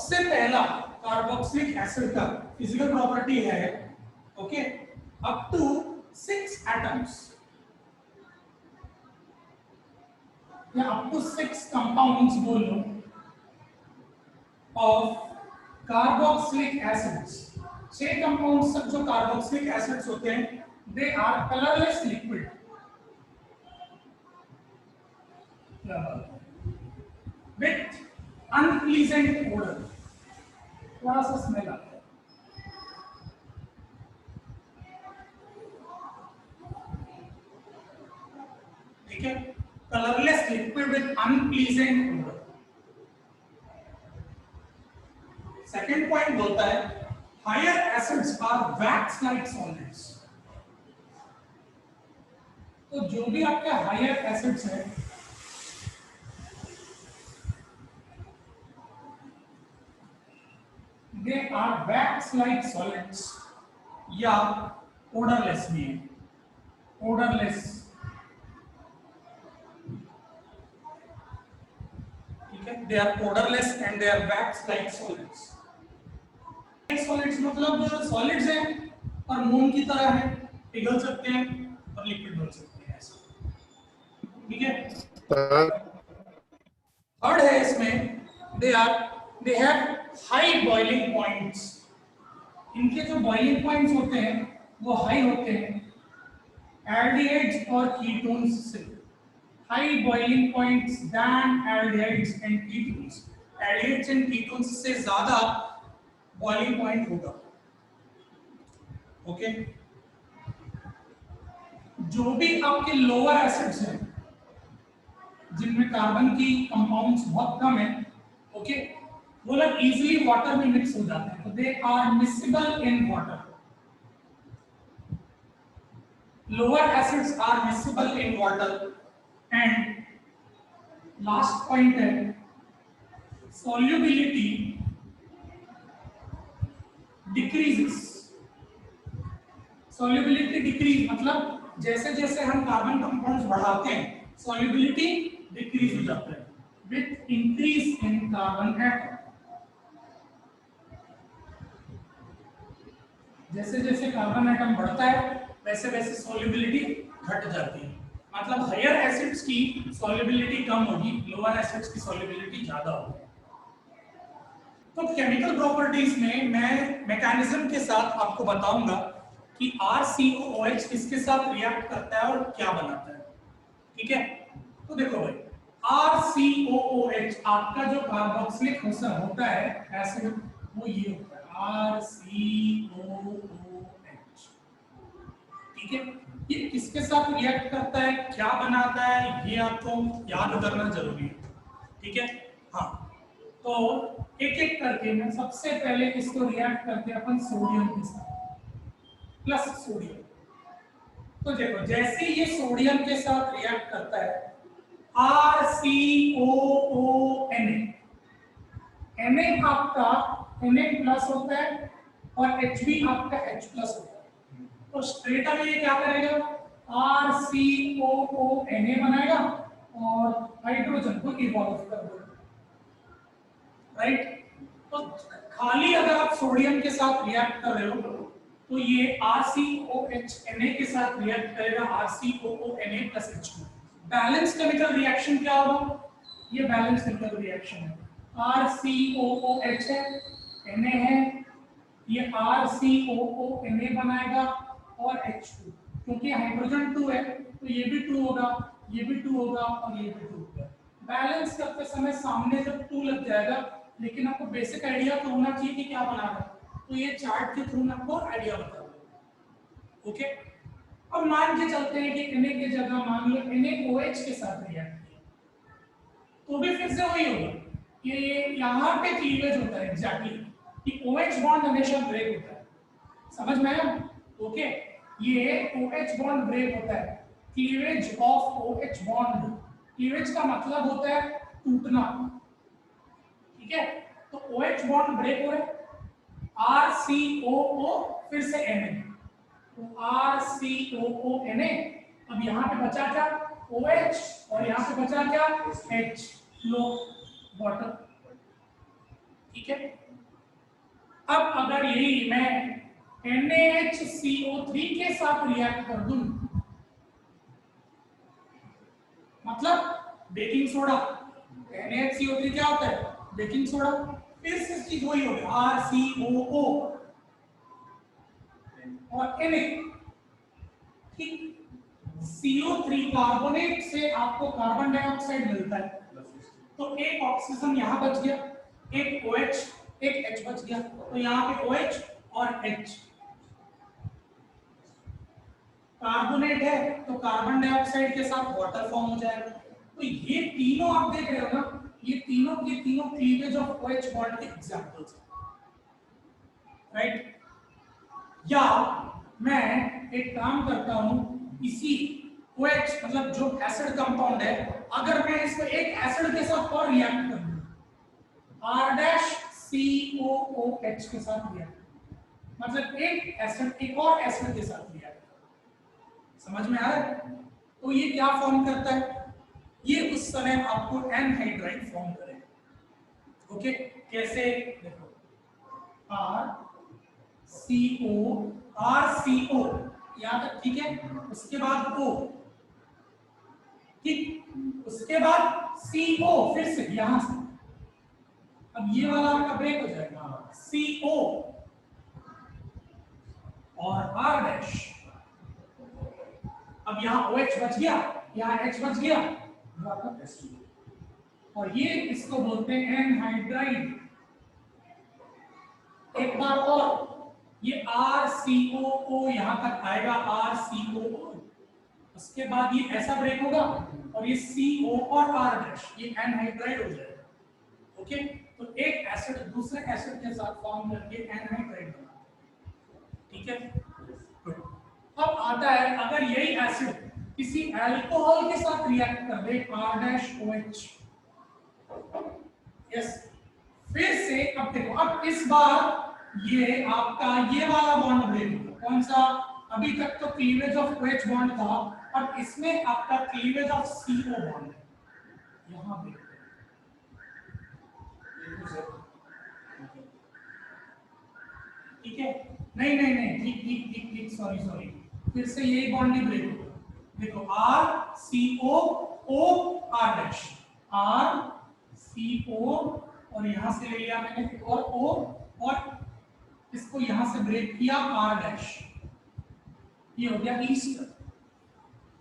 सबसे पहला carboxylic acid का फिजिकल प्रॉपर्टी है ओके अप टू 6 एटम्स या अप टू 6 कंपाउंड्स बोलो ऑफ कार्बोक्सिलिक एसिड्स। 6 कंपाउंड्स तक जो कार्बोक्सिलिक एसिड्स होते हैं they are colourless liquid with unpleasant odour, थोड़ा सा स्मेल आता है। ठीक है, colourless liquid with unpleasant odour. Second point बोलता है higher acids are wax like solids. तो जो भी आपके हायर एसिड्स है they are wax like solids या ओडरलेस भी है, ओडरलेस। ठीक है, they are odourless and they are wax like solids. Solids मतलब सॉलिड्स हैं और मोम की तरह है, पिघल सकते हैं और लिक्विड बन सकते हैं ऐसा। ठीक है, थर्ड है इसमें they have high boiling points. इनके जो बॉइलिंग पॉइंट्स होते हैं वो हाई होते हैं एल्डिहाइड्स और कीटोन्स से, high boiling points than aldehydes and ketones. Aldehydes and ketones से ज्यादा बॉइलिंग पॉइंट होगा। ओके, जो भी आपके लोअर एसिड्स हैं जिनमें कार्बन की कंपाउंड्स बहुत कम है ओके वो लोग इजीली वाटर में मिक्स हो जाते हैं, तो they are miscible in water. Lower acids are miscible in water. And last point है सॉल्युबिलिटी डिक्रीजेस। सॉल्युबिलिटी डिक्रीज मतलब जैसे जैसे हम कार्बन कंपाउंड्स बढ़ाते हैं सॉल्युबिलिटी डिक्रीज हो जाता है with increase in carbon atom. जैसे जैसे कार्बन एटम बढ़ता है वैसे वैसे सॉल्युबिलिटी घट जाती है। मतलब हायर एसिड्स की सॉल्युबिलिटी कम होगी, लोअर एसिड्स की सॉल्युबिलिटी ज्यादा होगी। तो केमिकल प्रॉपर्टीज में मैं मैकेनिज्म के साथ आपको बताऊंगा कि RCOOH किसके साथ रिएक्ट करता है और क्या बनाता है। ठीक है, तो देखो भाई RCOOH आपका जो कार्बोक्सिलिक होता है एसिड वो ये होता है RCOOH। ठीक है, ये किसके साथ रिएक्ट करता है, क्या बनाता है, ये आपको याद करना जरूरी है। ठीक है, हाँ, तो एक एक करके मैं सबसे पहले इसको रिएक्ट करते हैं अपन सोडियम के साथ प्लस सोडियम। तो देखो जैसे ये सोडियम के साथ रिएक्ट करता है Na आपका Na प्लस होता है और Hb आपका H प्लस होता है। तो स्ट्रेट अवे ये क्या करेगा RCOONA बनाएगा और हाइड्रोजन को इवॉल्व कर देगा। राइट, तो खाली अगर आप सोडियम के साथ रिएक्ट कर रहे हो तो ये RCOHNA के साथ रिएक्ट करेगा RCOONA plus H2। Balance chemical reaction क्या होगा, ये बैलेंस केमिकल रिएक्शन है RCOOH है Na है, ये RCOONA बनाएगा और H2 क्योंकि हाइड्रोजन 2 है तो ये भी 2 होगा, ये भी 2 होगा और ये भी 2 होगा। बैलेंस करते समय सामने जब 2 लग जाएगा, लेकिन आपको बेसिक आइडिया तो होना चाहिए कि क्या बना रहा है, तो ये चार्ट के थ्रू मैं आपको आइडिया बता दूंगा। ओके, अब मान के चलते हैं कि Na की जगह मान लो NaOH के साथ रिएक्ट किया तो भी फिर से वही होगा कि यहाँ पे क्लीवेज होता है एग्जैक्टली कि OH बॉन्ड हमेशा ब्रेक होता है। समझ में आया? ओके, ये OH बॉन्ड ब्रेक होता है, cleavage of OH bond. Cleavage का मतलब होता है टूटना। ठीक है, तो OH बॉन्ड ब्रेक हो रहा है RCOO फिर से Na, तो RCOONA। अब यहाँ पे बचा क्या OH और यहाँ पे बचा क्या H, लो वाटर। ठीक है। अब अगर यही मैं NaHCO3 के साथ रिएक्ट कर दूं, मतलब बेकिंग सोडा, NaHCO3 क्या होता है? Baking soda. फिर से चीज वही हो गया, RCOO और Na, ठीक। CO3 कार्बोनेट से आपको कार्बन डाइऑक्साइड मिलता है, तो एक ऑक्सीजन यहां बच गया, एक OH, एक H बच गया, तो यहाँ पे OH और H। कार्बोनेट है तो कार्बन डाइऑक्साइड के साथ वाटर फॉर्म हो जाएगा। तो ये तीनों आप देख रहे हो ना, ये तीनों के तीनों क्लीवेज ऑफ OH बॉन्ड के एग्जांपल्स हैं, राइट। या मैं एक काम करता हूं, इसी OH मतलब जो एसिड कंपाउंड है, अगर मैं इसको एक एसिड के साथ और रिएक्ट कर दूं, R-COOH के साथ रिएक्ट, मतलब एक एसिड एक और एसिड के साथ रिएक्ट, समझ में आ रहा है? तो ये क्या फॉर्म करता है? ये उस समय आपको एनहाइड्राइड फॉर्म करेगा। ओके, कैसे? देखो, RCO यहाँ तक ठीक है, उसके बाद O, ठीक, उसके बाद CO, फिर से यहां से, अब ये वाला आपका ब्रेक हो जाएगा, CO और R डैश, अब यहाँ OH बच गया, यहाँ H बच गया, और ये इसको बोलते हैं एनहाइड्राइड। एक बार और, ये RCOO यहां तक आएगा, RCOO, उसके बाद ये ऐसा ब्रेक होगा और ये CO और R डैश, ये एनहाइड्राइड हो जाएगा। ओके, तो एक एसिड दूसरे एसिड के साथ फॉर्म करके एनहाइड्राइड बनाता है, ठीक है। अब आता है, अगर यही एसिड किसी अल्कोहल के साथ रिएक्ट कर दे, R-OH, यस, फिर से अब देखो, अब इस बार ये आपका ये वाला बॉन्ड ब्रेक होगा, कौन सा? अभी तक तो क्लीवेज ऑफ OH बॉन्ड था, अब इसमें आपका क्लीवेज ऑफ CO बॉन्ड है, यहां ब्रेक, ठीक है। नहीं नहीं नहीं, ठीक ठीक ठीक ठीक, सॉरी सॉरी, फिर से यही बॉन्ड ही ब्रेक होगा। देखो, RCOO R डैश, RCO, और यहां से ले लिया मैंने एक और O, और इसको यहां से ब्रेक किया R डैश, ये हो गया ईस्टर।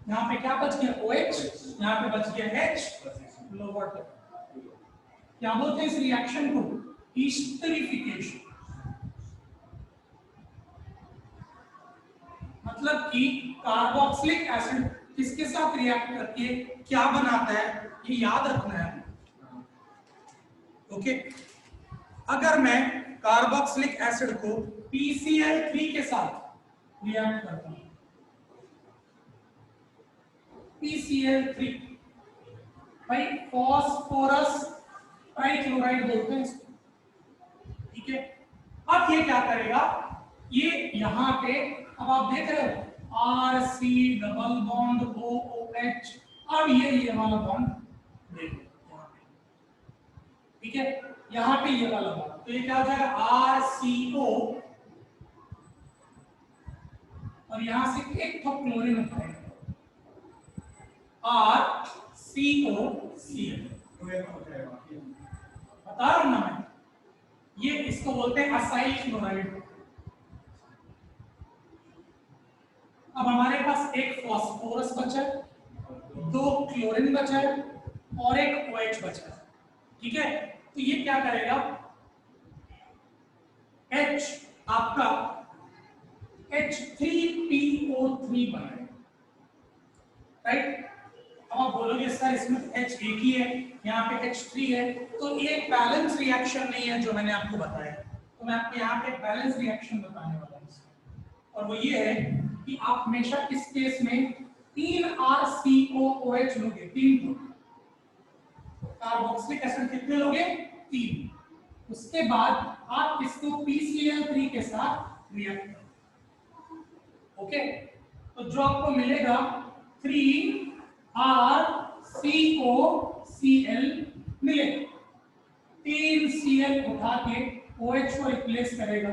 यहाँ पे क्या बच गया? OH, यहाँ पे बच गया H, लो वाटर। क्या बोलते हैं इस रिएक्शन को? ईस्टरिफिकेशन। मतलब कि कार्बोक्सिलिक एसिड किसके साथ रिएक्ट करके क्या बनाता है, ये याद रखना है। ओके, अगर मैं कार्बोक्सिलिक एसिड को PCl3 के साथ रिएक्ट करता हूं, PCl3, भाई फॉस्फोरस ट्राइक्लोराइड बोलते हैं इसको, ठीक है। अब ये क्या करेगा, ये यहां पे, अब आप देख रहे हो RC डबल बॉन्ड OOH, अब ये वाला बॉन्ड देखो यहां पे, ठीक है, यहां पे ये वाला बॉन्ड, तो ये क्या हो जाएगा? RCO, और यहां से एक तो क्लोरीन उठाएगा, RCOCl, बता रहा हूं ना मैं, ये इसको बोलते हैं असाइल क्लोराइड। अब हमारे पास एक फॉस्फोरस बचा है, दो क्लोरीन बचा है, और एक OH बचा है, ठीक है। तो ये क्या करेगा, H आपका H3PO3 बनाएगा, राइट। अब आप बोलोगे सर इसमें H एक ही है, यहाँ पे H3 है, तो ये एक बैलेंस रिएक्शन नहीं है जो मैंने आपको बताया, तो मैं आपको यहाँ पे एक बैलेंस रिएक्शन बताने वाला हूँ, और वो ये है कि आप हमेशा इस केस में 3 RCOOH लोगे, 3 कार्बोक्सिलिक एसिड कितने लोगे? 3, उसके बाद आप इसको PCl3 के साथ रिएक्ट करो, ओके। तो जो आपको मिलेगा 3RCOCl मिलेगा, 3 Cl उठा के OH को रिप्लेस करेगा,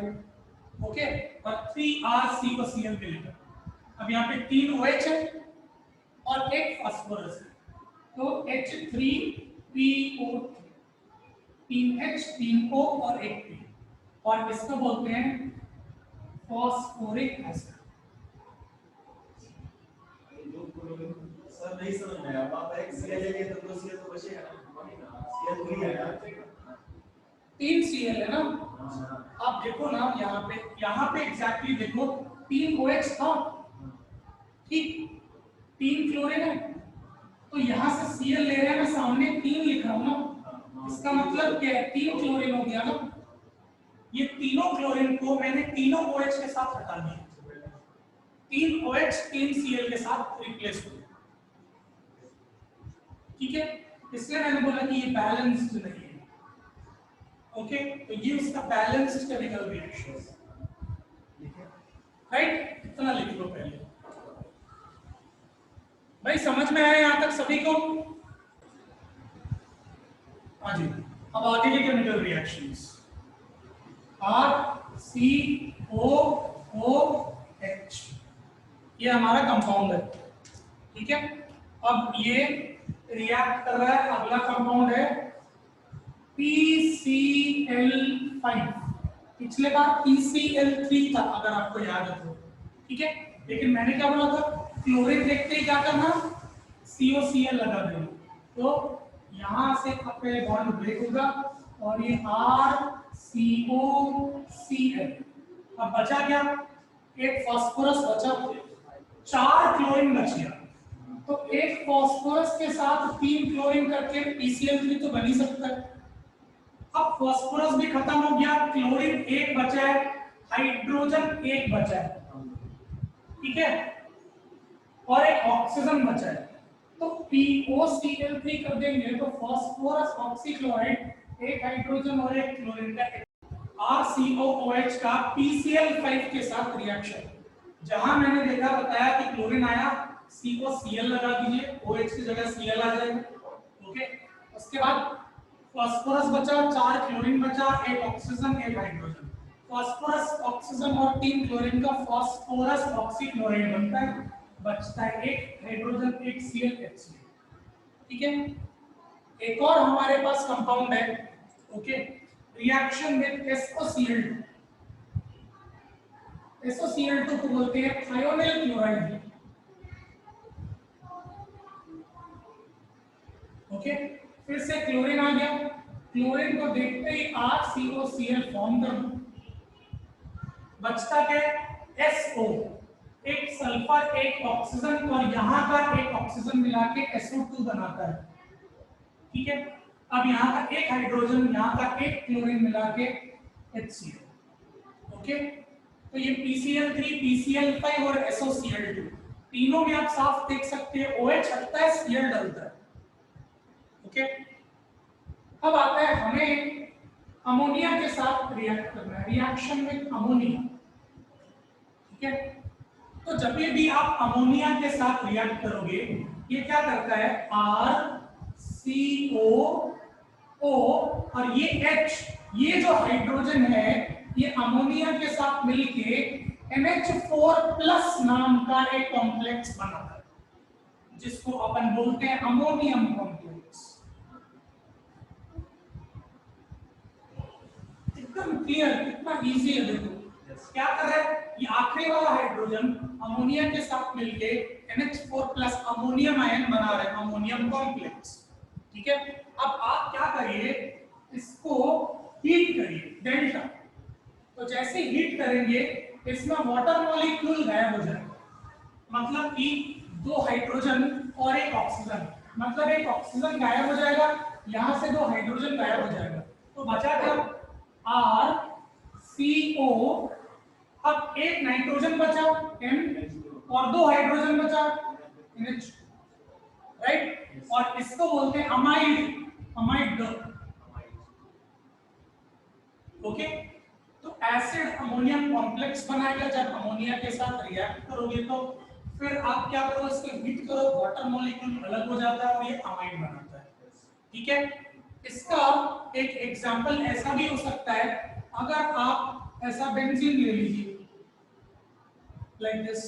ओके, और 3RC को Cl मिलेगा। अब यहाँ पे 3 OH है और एक फास्फोरस है, तो H3PO3, 3H 3O और एक P, और इसको बोलते हैं फॉस्फोरिक एसिड। सर नहीं समझ में आया, आप एक Cl लेंगे तो 2 Cl तो बचेगा ना, Cl पूरी है ना, 3 Cl है ना। आप देखो ना यहाँ पे एग्जैक्टली देखो 3 OH था, ठीक, 3 क्लोरीन है, तो यहाँ से Cl ले रहे हैं, मैं सामने 3 लिख रहा हूँ ना, इसका मतलब क्या है, 3 क्लोरीन हो गया ना। ये तीनों क्लोरीन को मैंने तीनों OH के साथ हटा दिया, 3 OH 3 Cl के साथ रिप्लेस हो गया, ठीक है, इसलिए मैंने बोला कि ये बैलेंस्ड नहीं है, ओके, तो ये उसका बैलेंस्ड केमिकल रिएक्शन है, राइट, इतना लिख लो पहले। भाई समझ में आया यहां तक सभी को? हाँ जी, अब आगे के केमिकल रिएक्शंस, RCOOH, ये हमारा कंपाउंड है, ठीक है। अब ये रिएक्ट कर रहा है, अगला कंपाउंड है PCl5, पिछले बार PCl3 था अगर आपको याद है तो, ठीक है, लेकिन मैंने क्या बोला था, क्लोरीन देखते ही क्या करना, COCl लगा देना, तो यहां से अपने बॉन्ड ब्रेक होगा और ये RCOCl। अब बचा क्या, एक फास्फोरस बचा, 4 क्लोरीन बच गया, तो एक फास्फोरस के साथ 3 क्लोरीन करके PCl3 तो बन ही सकता है। अब फास्फोरस भी खत्म हो गया, क्लोरीन एक बचा है, हाइड्रोजन एक बचा है, ठीक है, और एक ऑक्सीजन बचा है, तो POCl3 कर देंगे तो फास्फोरस ऑक्सीक्लोराइड, एक हाइड्रोजन और एक क्लोरीन का RCOOH का PCl5 के साथ रिएक्शन, जहां मैंने देखा बताया कि क्लोरीन आया, C को Cl लगा दीजिए, OH की जगह Cl आ जाएगा, ओके, उसके बाद फास्फोरस बचा, 4 क्लोरीन बचा, एक ऑक्सीजन एक हाइड्रोजन, फास्फोरस ऑक्सीजन और 3 क्लोरीन का फास्फोरस ऑक्सीक्लोराइड बनता है, बचता है एक हाइड्रोजन एक ClHCl, ठीक है। एक और हमारे पास कंपाउंड है, okay, reaction with SOCl2, SOCl2 को बोलते हैं थायोनिल क्लोराइड, ओके, फिर से क्लोरीन आ गया, क्लोरीन को देखते ही RCOCl फॉर्म कर दो, बचता क्या, SO, एक सल्फर एक ऑक्सीजन और यहाँ का एक ऑक्सीजन मिला के SO2 बनाता है, ठीक है। अब यहाँ का एक हाइड्रोजन, यहाँ का एक क्लोरीन मिला के HCl, ओके, तो ये PCl3, PCl5 और SOCl2, तीनों में आप साफ देख सकते हैं OH हटता है, Cl डलता है, ओके। अब आता है हमें अमोनिया के साथ रिएक्ट करना है, रिएक्शन विद अमोनिया, ठीक है। तो जब भी आप अमोनिया के साथ रिएक्ट करोगे, ये क्या करता है, RCOO और ये H, ये जो हाइड्रोजन है ये अमोनिया के साथ मिलके NH4+ नाम का एक कॉम्प्लेक्स बनाता है, जिसको अपन बोलते हैं अमोनियम कॉम्प्लेक्स। एकदम क्लियर, कितना इजी है, देखो क्या कर रहा है, ये आखिरी वाला हाइड्रोजन अमोनिया के साथ मिलके NH4+ अमोनियम आयन बना रहे हैं, अमोनियम कॉम्प्लेक्स, ठीक है। अब आप क्या करिए, इसको हीट करिए, डेल्टा, तो जैसे हीट करेंगे इसमें वाटर मॉलिक्यूल गायब हो जाएगा, मतलब कि 2 हाइड्रोजन और एक ऑक्सीजन, मतलब एक ऑक्सीजन गायब हो जाएगा, यहां से 2 हाइड्रोजन गायब हो जाएगा, तो बचा क्या, RCO, अब एक नाइट्रोजन बचा M और 2 हाइड्रोजन बचा NH, राइट, और इसको बोलते हैं अमाइड, ओके। तो एसिड अमोनियम कॉम्प्लेक्स बनाएगा, जब अमोनिया के साथ रिएक्ट करोगे तो फिर आप क्या करो, इसको हीट करो, वाटर मॉलिक्यूल अलग हो जाता है और ये अमाइड बनाता है, ठीक है। इसका एक एग्जांपल ऐसा भी हो सकता है, अगर आप ऐसा बेंजीन ले लीजिए लाइक दिस,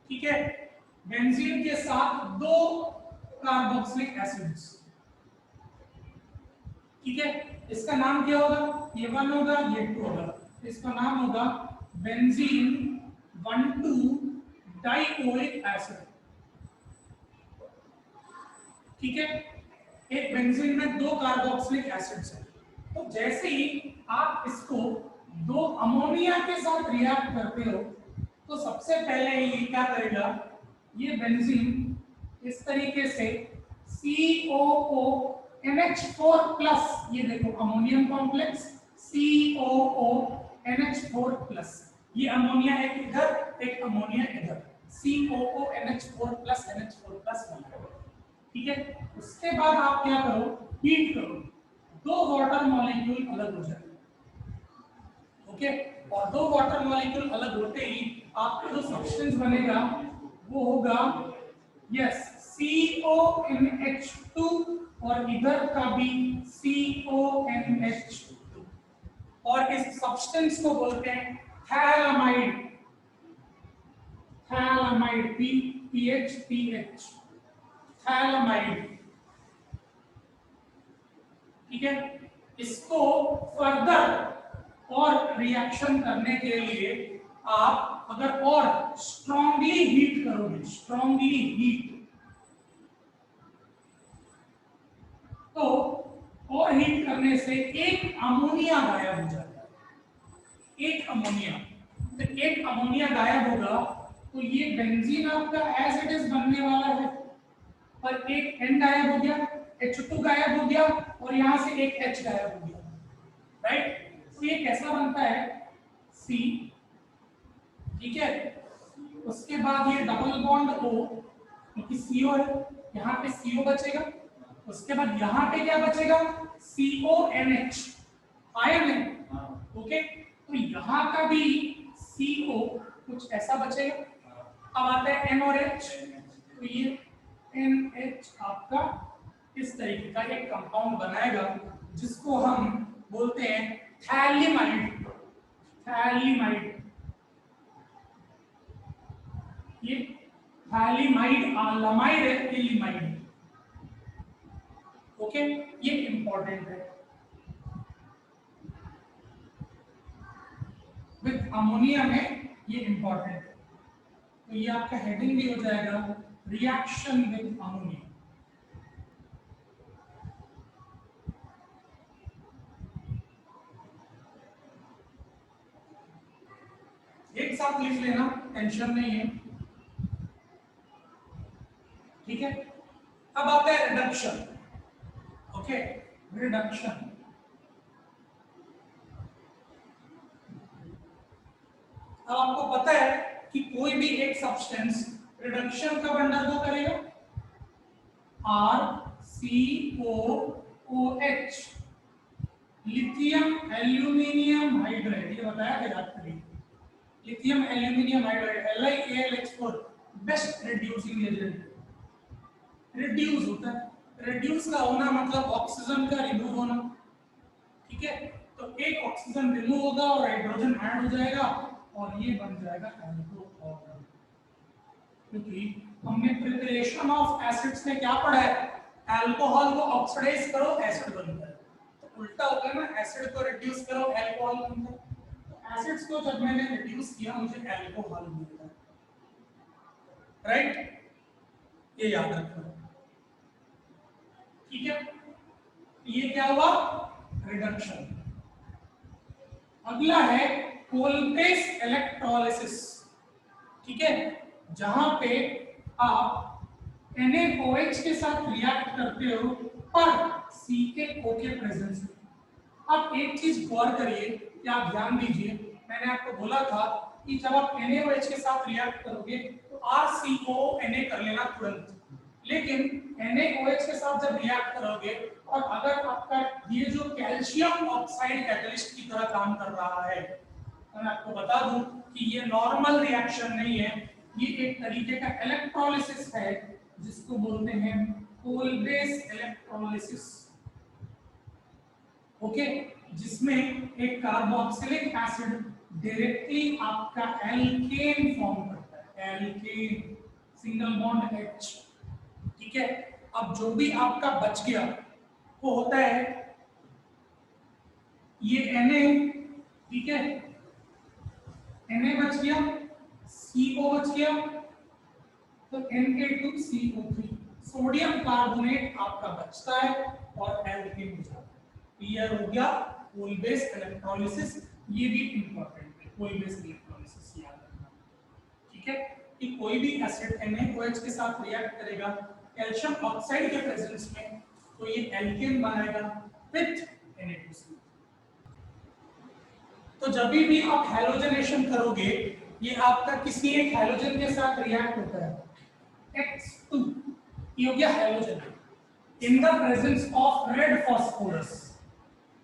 ठीक है, बेंजीन के साथ दो कार्बोक्सिलिक एसिड्स, ठीक है, इसका नाम क्या होगा, ये 1 होगा, ये 2 होगा, इसका नाम होगा बेंजीन 1,2 डाइओइक एसिड, ठीक है। एक बेंजीन में दो कार्बोक्सिलिक एसिड्स हैं, तो जैसे ही आप इसको दो अमोनिया के साथ रिएक्ट करते हो, तो सबसे पहले ये क्या करेगा, ये बेंजीन इस तरीके से COONH4 प्लस, ये देखो अमोनियम कॉम्प्लेक्स COONH4 प्लस, ये अमोनिया एक इधर, एक अमोनिया इधर, COONH4 प्लस NH4 प्लस बना, ठीक है। उसके बाद आप क्या करो, हीट करो, दो वाटर मॉलिक्यूल अलग हो जाए, ओके, और दो वाटर मॉलिक्यूल अलग होते ही आपका जो सब्सटेंस बनेगा वो होगा यस CONH2, और इधर का भी CONH2, और इस सब्सटेंस को बोलते हैं थैलामाइड, थैलामाइड PHPH, थैलामाइड, ठीक है। इसको फर्दर और रिएक्शन करने के लिए आप अगर और स्ट्रांगली हीट करोगे, स्ट्रांगली हीट, तो और हीट करने से एक अमोनिया गायब हो जाता है, एक अमोनिया, तो एक अमोनिया गायब होगा तो ये बेंजीन आपका एज इट इज बनने वाला है, पर एक N गायब हो गया, H2 गायब हो गया, और यहां से एक H गायब हो गया, राइट। तो ये कैसा बनता है C, ठीक है। उसके बाद ये डबल बॉन्ड O, क्योंकि CO है, यहाँ पे CO बचेगा, उसके बाद यहाँ पे क्या बचेगा, CONH, आयन है, ओके, तो यहाँ का भी CO कुछ ऐसा बचेगा। अब आता है N और H, तो ये NH आपका इस तरीके का एक कंपाउंड बनाएगा जिसको हम बोलते हैं थैलिमाइड, थैलिमाइड, ये थैलिमाइड लमाइड है, ये लिमाइड, ओके, ये इंपॉर्टेंट है। विद अमोनिया में ये इंपॉर्टेंट है, तो ये आपका हेडिंग भी हो जाएगा रिएक्शन विद अमोनिया। एक साथ लिख लेना, टेंशन नहीं है, ठीक है। अब आता है रिडक्शन, ओके, रिडक्शन। अब आपको पता है कि कोई भी एक सब्सटेंस रिडक्शन कब अंडरगो करेगा, RCOOH, लिथियम एल्यूमिनियम हाइड्राइड, ये बताया है doctor, lithium aluminium hydride LiAlH4 best reducing agent, reduce होता है, रिड्यूस का होना मतलब ऑक्सीजन का रिमूव होना, ठीक है। तो एक ऑक्सीजन रिमूव होगा और हाइड्रोजन ऐड हो जाएगा और ये बन जाएगा अल्कोहल, क्योंकि हमने प्रिपरेशन ऑफ एसिड्स में क्या पढ़ा है, अल्कोहल को ऑक्सीडाइज करो एसिड बनता है, तो उल्टा होता है ना, एसिड को रिड्यूस करो अल्कोहल बनता है, तो एसिड्स को जब मैंने रिड्यूस किया मुझे अल्कोहल मिलता है, राइट, ये याद रखना, ठीक है। ये क्या हुआ, रिडक्शन। अगला है कोल्पेस इलेक्ट्रोलिसिस, ठीक है, जहां पे आप NaOH के साथ रिएक्ट करते हो पर CaO के प्रेजेंस में। अब एक चीज गौर करिए, क्या आप ध्यान दीजिए, मैंने आपको बोला था कि जब आप NaOH के साथ रिएक्ट करोगे तो RCONA कर लेना तुरंत, लेकिन NaOH के साथ जब रिएक्ट करोगे और अगर आपका ये जो कैल्शियम ऑक्साइड कैटलिस्ट की तरह काम कर रहा है, तो मैं आपको बता दूं कि ये नॉर्मल रिएक्शन नहीं है, ये एक तरीके का इलेक्ट्रोलिसिस है जिसको बोलते हैं कोल्बेस इलेक्ट्रोलिसिस, ओके, जिसमें एक कार्बोक्सिलिक एसिड डायरेक्टली आपका एल्केन फॉर्म करता है, एल्केन, सिंगल बॉन्ड H। ठीक है, अब जो भी आपका बच गया वो होता है ये Na, ठीक है, Na बच गया, CO बच गया, तो Na2CO3 सोडियम कार्बोनेट आपका बचता है और एल्केन हो जाता है। क्लियर हो गया? कोल बेस इलेक्ट्रोलिसिस, ये भी इंपॉर्टेंट है, कोल बेस इलेक्ट्रोलिसिस याद रखना। ठीक है, कि कोई भी एसिड NaOH के साथ रिएक्ट करेगा कैल्शियम ऑक्साइड के प्रेजेंस में, तो ये एल्केन बनाएगा विथ Na2CO। तो जब भी आप हैलोजनेशन करोगे, ये आपका किसी एक हैलोजन के साथ रिएक्ट होता है, X2, ये हो गया halogen, in the presence of red phosphorus.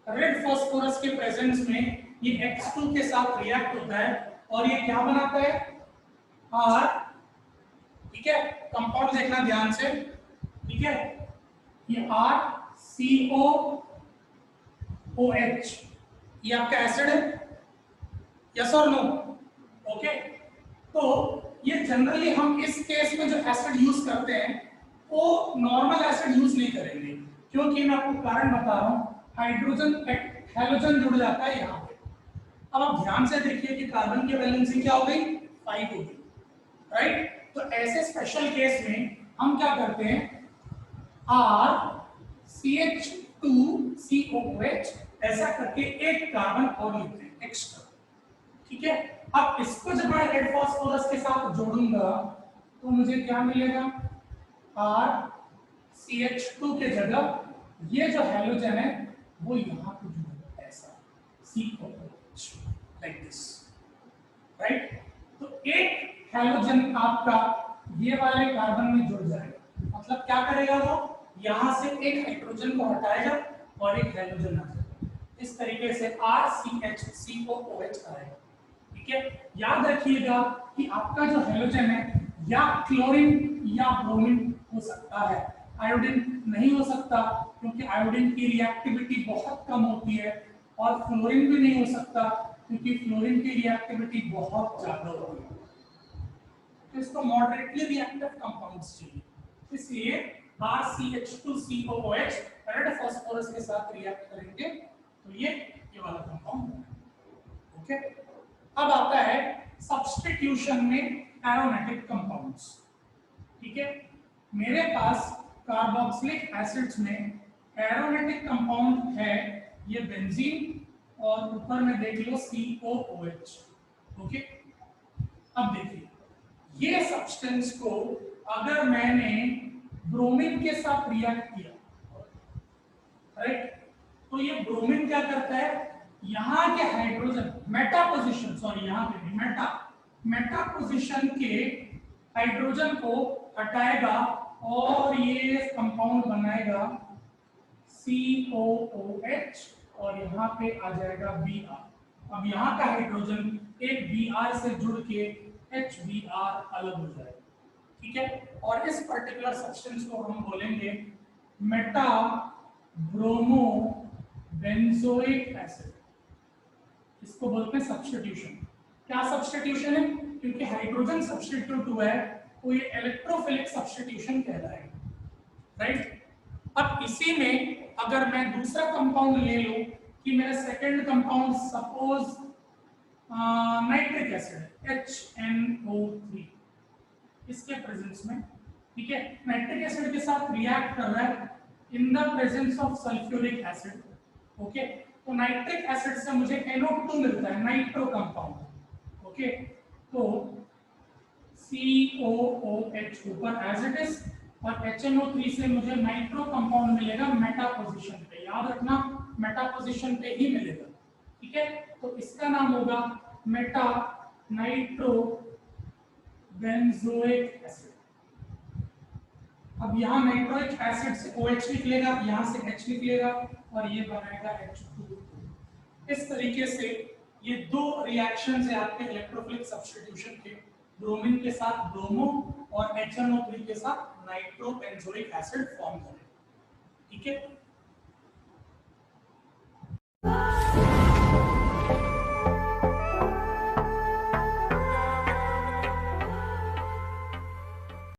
Red phosphorus के प्रेजेंस में ये X2 के साथ रिएक्ट होता है और ये क्या बनाता है? R। ठीक है, कंपाउंड देखना ध्यान से, ठीक है, ये RCOOH, ये आपका एसिड है, यस और नो? ओके, तो ये जनरली हम इस केस में जो एसिड यूज करते हैं वो नॉर्मल एसिड यूज नहीं करेंगे, क्योंकि मैं आपको कारण बता रहा हूं, हाइड्रोजन हैलोजन जुड़ जाता है यहाँ पे। अब आप ध्यान से देखिए कि कार्बन की वैलेंसी क्या हो गई? 5 हो गई, राइट? तो ऐसे स्पेशल केस में हम क्या करते हैं, RCH2COOH ऐसा करके एक कार्बन और लिखते हैं एक्स्ट्रा। ठीक है, अब इसको जब मैं रेड फॉस्फोरस के साथ जोड़ूंगा तो मुझे क्या मिलेगा? RCH2 के जगह ये जो हैलोजन है वो यहाँ पे जुड़ेगा, ऐसा COOH, लाइक दिस, राइट? तो एक हैलोजन आपका ये वाले कार्बन में जुड़ जाएगा, मतलब क्या करेगा वो? यहाँ से एक हाइड्रोजन को हटाएगा और एक हैलोजन आ जाएगा, इस तरीके से RCHCOOH आएगा। ठीक है, याद रखिएगा कि आपका जो हैलोजन है या क्लोरीन या ब्रोमीन हो सकता है, आयोडीन नहीं हो सकता, क्योंकि आयोडीन की रिएक्टिविटी बहुत कम होती है, और फ्लोरीन भी नहीं हो सकता क्योंकि फ्लोरीन की रिएक्टिविटी बहुत ज्यादा होती है। तो इसको मॉडरेटली रिएक्टिव कंपाउंड्स चाहिए, इसलिए RCH2COOH रेड फास्फोरस के साथ रिएक्ट करेंगे तो ये वाला कंपाउंड बनेगा। ओके, अब आता है सब्स्टिट्यूशन में एरोमेटिक कंपाउंड्स। ठीक है, मेरे पास कार्बोक्सिलिक एसिड्स में एरोमेटिक कंपाउंड है ये बेंजीन, और ऊपर में देख लो COOH। ओके, अब देखिए ये सब्सटेंस को अगर मैंने ब्रोमीन के साथ रिएक्ट किया, राइट, तो ये ब्रोमीन क्या करता है, यहाँ के हाइड्रोजन मेटा पोजीशन, सॉरी यहाँ पे मेटा पोजीशन के हाइड्रोजन को हटाएगा और ये कंपाउंड बनाएगा COOH, और यहाँ पे आ जाएगा Br। अब यहाँ का हाइड्रोजन एक Br से जुड़ के HBr अलग हो जाएगा। ठीक है, और इस पर्टिकुलर सब्सटेंस को हम बोलेंगे मेटा ब्रोमो बेंजोइक एसिड, इसको बोलते हैं सब्स्टिट्यूशन। क्या सब्स्टिट्यूशन है? क्योंकि हाइड्रोजन सब्स्टिट्यूट हुआ है तो ये इलेक्ट्रोफिलिक सब्स्टिट्यूशन कहलाएगा, राइट? अब इसी में अगर मैं दूसरा कंपाउंड ले लूं कि मेरा second compound suppose nitric acid HNO3, इसके प्रेजेंस में, ठीक है, नाइट्रिक एसिड के साथ रिएक्ट कर रहा है in the presence of sulphuric acid. Okay, तो नाइट्रिक एसिड से मुझे NO2 मिलता है, नाइट्रो कंपाउंड। ओके, तो COOH ऊपर एज इट इज, और HNO3 से मुझे नाइट्रो कंपाउंड मिलेगा मेटा पोजीशन पे, याद रखना मेटा पोजीशन पे ही मिलेगा। ठीक है, तो इसका नाम होगा मेटा नाइट्रो बेंजोइक एसिड। अब यहाँ नाइट्रोइक एसिड से OH निकलेगा, यहाँ से H निकलेगा, और ये बनाएगा H2। इस तरीके से ये दो रिएक्शंस है आपके इलेक्ट्रोफिलिक सब्स्टिट्यूशन के, ब्रोमीन के साथ ब्रोमो और HNO3 के साथ नाइट्रो बेंजोइक एसिड फॉर्म करें। ठीक है,